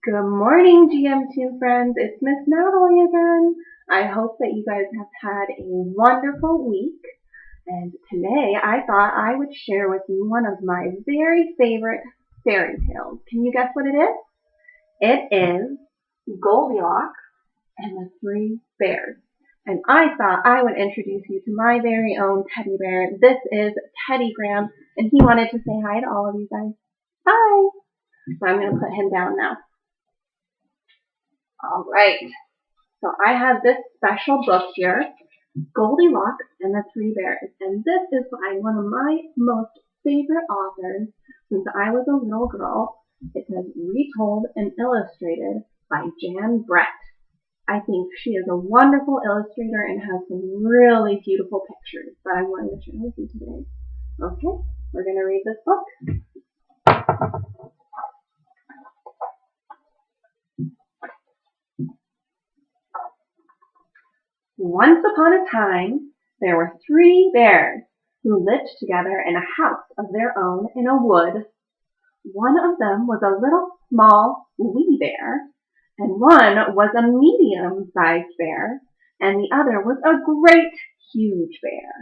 Good morning, GM2 friends. It's Miss Natalie again. I hope that you guys have had a wonderful week. And today I thought I would share with you one of my very favorite fairy tales. Can you guess what it is? It is Goldilocks and the Three Bears. And I thought I would introduce you to my very own teddy bear. This is Teddy Graham, and he wanted to say hi to all of you guys. Hi! So I'm going to put him down now. All right, so I have this special book here, Goldilocks and the Three Bears, and this is by one of my most favorite authors since I was a little girl. It says Retold and illustrated by Jan Brett. I think she is a wonderful illustrator and has some really beautiful pictures that I wanted to share with you today. Okay, we're going to read this book. Once upon a time, there were three bears who lived together in a house of their own in a wood. One of them was a little small wee bear, and one was a medium-sized bear, and the other was a great huge bear.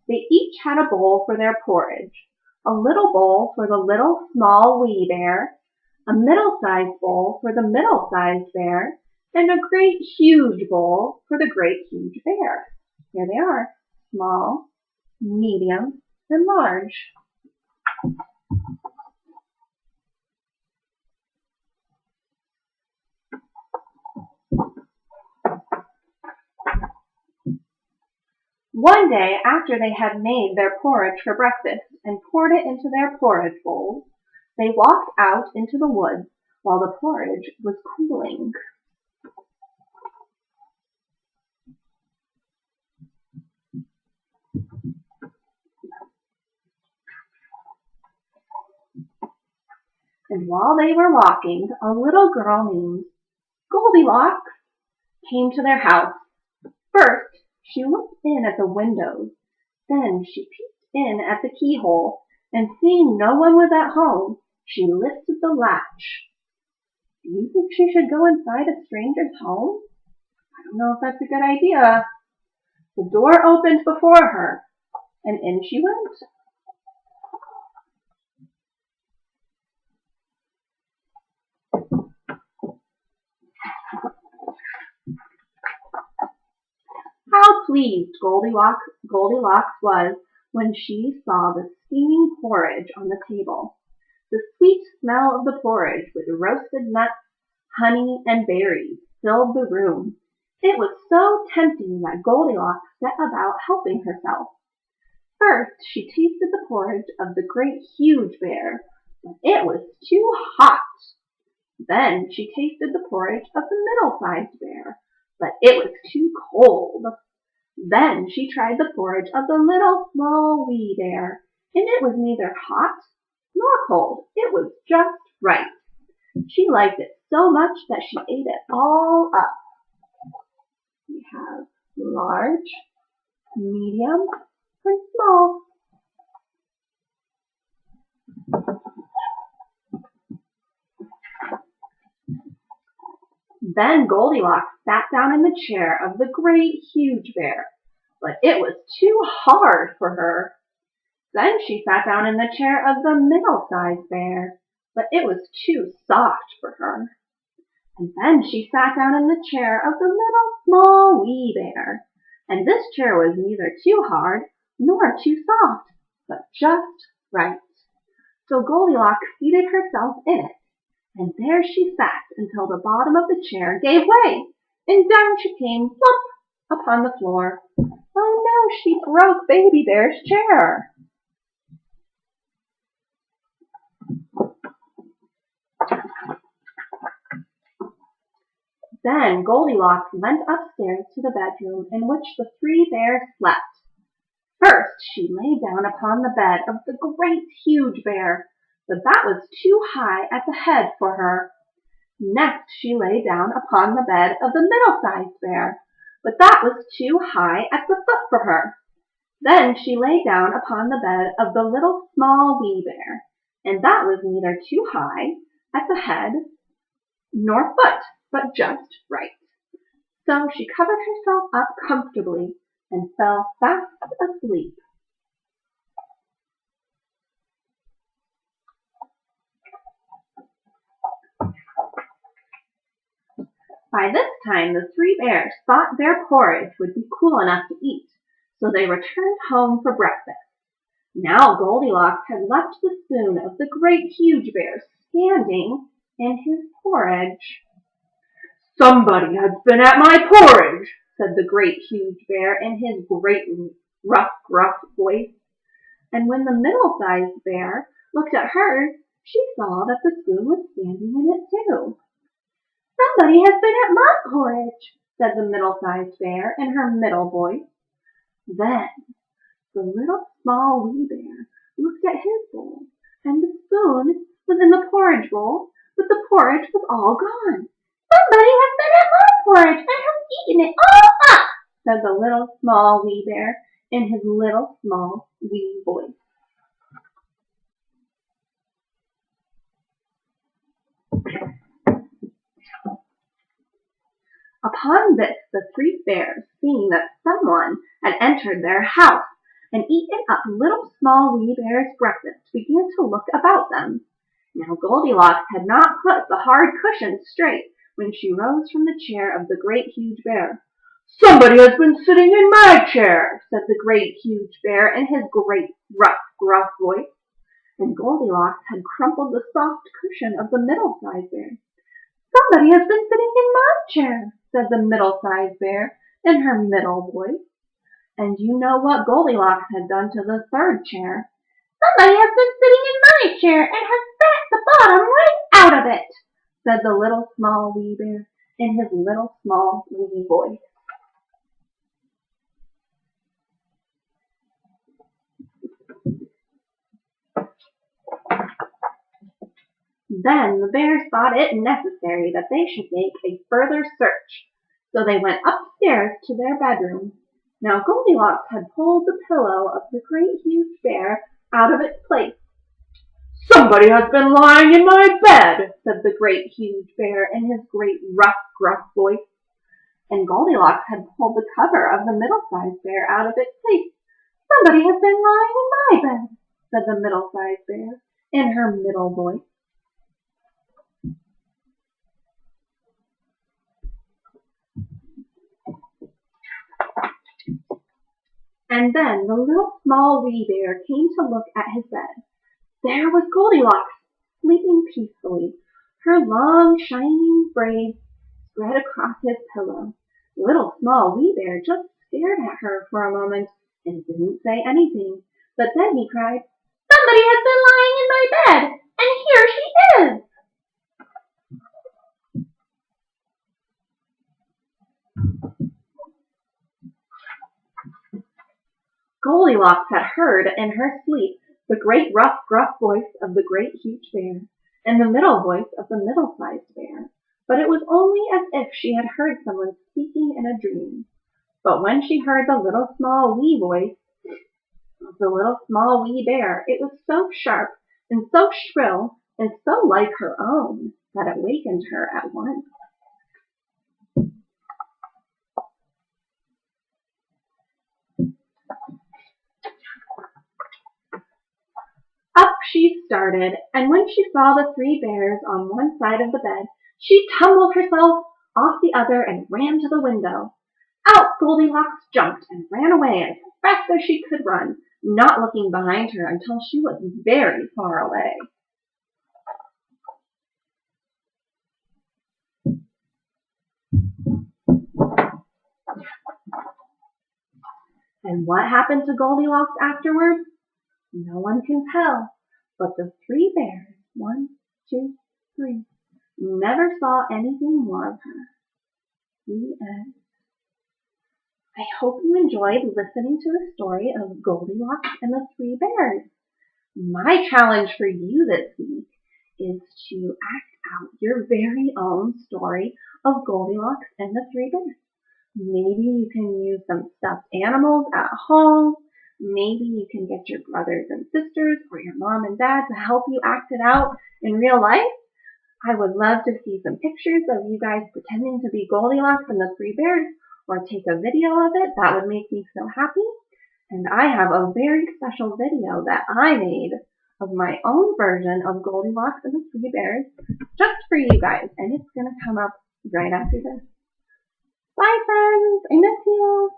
They each had a bowl for their porridge, a little bowl for the little small wee bear, a middle-sized bowl for the middle-sized bear, and a great huge bowl for the great huge bear. Here they are, small, medium, and large. One day, after they had made their porridge for breakfast and poured it into their porridge bowls, they walked out into the woods while the porridge was cooling. And while they were walking, a little girl named Goldilocks came to their house. First, she looked in at the windows. Then she peeped in at the keyhole, and seeing no one was at home, she lifted the latch. Do you think she should go inside a stranger's home? I don't know if that's a good idea. The door opened before her, and in she went. How pleased Goldilocks was when she saw the steaming porridge on the table. The sweet smell of the porridge with roasted nuts, honey, and berries filled the room. It was so tempting that Goldilocks set about helping herself. First, she tasted the porridge of the great huge bear, but it was too hot. Then she tasted the porridge of the middle-sized bear, but it was too cold. Then she tried the porridge of the little small wee bear, and it was neither hot nor cold. It was just right. She liked it so much that she ate it all up. We have large, medium, and small. Then Goldilocks sat down in the chair of the great huge bear, but it was too hard for her. Then she sat down in the chair of the middle-sized bear, but it was too soft for her. And then she sat down in the chair of the little small wee bear, and this chair was neither too hard nor too soft, but just right. So Goldilocks seated herself in it, and there she sat until the bottom of the chair gave way, and down she came plump upon the floor. Oh no, she broke Baby Bear's chair. Then Goldilocks went upstairs to the bedroom in which the three bears slept. First, she lay down upon the bed of the great huge bear, but that was too high at the head for her. Next she lay down upon the bed of the middle-sized bear, but that was too high at the foot for her. Then she lay down upon the bed of the little small wee bear, and that was neither too high at the head nor foot, but just right. So she covered herself up comfortably and fell fast asleep. By this time the three bears thought their porridge would be cool enough to eat, so they returned home for breakfast. Now Goldilocks had left the spoon of the great huge bear standing in his porridge. "Somebody has been at my porridge," said the great huge bear in his great rough, gruff voice. And when the middle-sized bear looked at hers, she saw that the spoon was standing in it too. "Somebody has been at my porridge," said the middle-sized bear in her middle voice. Then the little small wee bear looked at his bowl, and the spoon was in the porridge bowl, but the porridge was all gone. "Somebody has been at my porridge and has eaten it all up," said the little small wee bear in his little small wee voice. Upon this the three bears, seeing that someone had entered their house and eaten up little small wee bear's breakfast, began to look about them. Now Goldilocks had not put the hard cushions straight when she rose from the chair of the great huge bear. "Somebody has been sitting in my chair," said the great huge bear in his great rough, gruff voice. And Goldilocks had crumpled the soft cushion of the middle-sized bear. "Somebody has been sitting in my chair," said the middle-sized bear in her middle voice. And you know what Goldilocks had done to the third chair. "Somebody has been sitting in my chair and has spat the bottom right out of it," said the little small wee bear in his little small wee voice. Then the bears thought it necessary that they should make a further search, so they went upstairs to their bedroom. Now Goldilocks had pulled the pillow of the great huge bear out of its place. "Somebody has been lying in my bed," said the great huge bear in his great rough, gruff voice. And Goldilocks had pulled the cover of the middle-sized bear out of its place. "Somebody has been lying in my bed," said the middle-sized bear in her middle voice. And then the little small wee bear came to look at his bed. There was Goldilocks, sleeping peacefully, her long shining braids spread across his pillow. Little small wee bear just stared at her for a moment and didn't say anything, but then he cried, "Somebody has been lying in my bed, and here she is!" Goldilocks had heard in her sleep the great rough, gruff voice of the great huge bear, and the middle voice of the middle-sized bear, but it was only as if she had heard someone speaking in a dream. But when she heard the little small wee voice of the little small wee bear, it was so sharp and so shrill and so like her own that it wakened her at once. Up she started, and when she saw the three bears on one side of the bed, she tumbled herself off the other and ran to the window. Out Goldilocks jumped and ran away as fast as she could run, not looking behind her until she was very far away. And what happened to Goldilocks afterwards? No one can tell, but the three bears, 1, 2, 3, never saw anything more of her. The end. I hope you enjoyed listening to the story of Goldilocks and the Three Bears. My challenge for you this week is to act out your very own story of Goldilocks and the Three Bears. Maybe you can use some stuffed animals at home. Maybe you can get your brothers and sisters or your mom and dad to help you act it out in real life. I would love to see some pictures of you guys pretending to be Goldilocks and the Three Bears, or take a video of it. That would make me so happy. And I have a very special video that I made of my own version of Goldilocks and the Three Bears just for you guys. And it's going to come up right after this. Bye, friends. I miss you.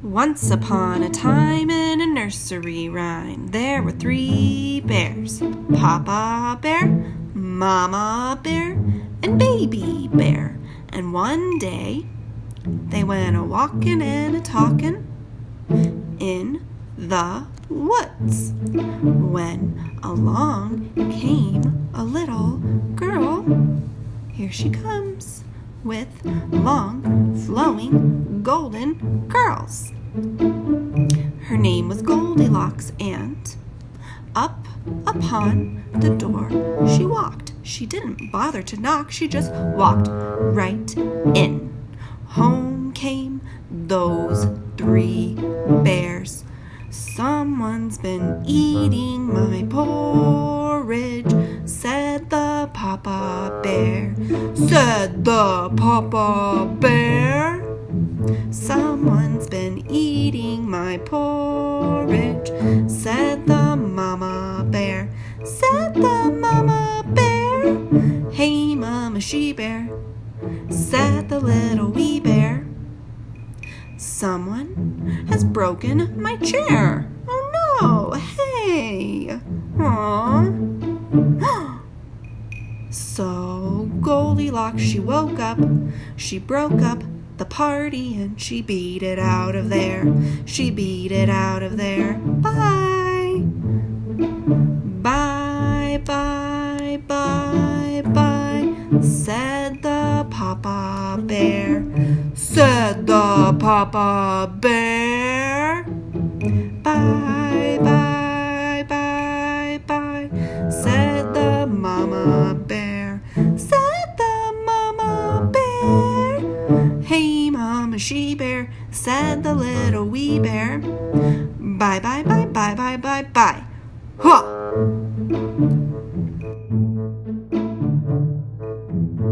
Once upon a time in a nursery rhyme, there were 3 bears. Papa Bear, Mama Bear, and Baby Bear. And one day, they went a-walkin' and a-talkin' in the woods, when along came a little girl. Here she comes, with long, flowing, golden curls. Her name was Goldilocks, and up upon the door she walked. She didn't bother to knock, she just walked right in. Home came those 3 bears. Someone's been eating my porridge, said the Papa Bear. Said the Papa Bear. Someone's been eating my porridge, said the Mama Bear. Said the Mama Bear. Hey, Mama She-Bear, said the little wee bear. Someone has broken my chair. Oh no, hey. Aww. So Goldilocks, she woke up, she broke up the party, and she beat it out of there. She beat it out of there. Bye. Bye, bye, bye, bye, said the Papa Bear. Said the Papa Bear. Bye, bye, bye, bye, said the Mama Bear. Said the Mama Bear. Hey, Mama She-Bear, said the little wee bear. Bye, bye, bye, bye, bye, bye, bye. Huh.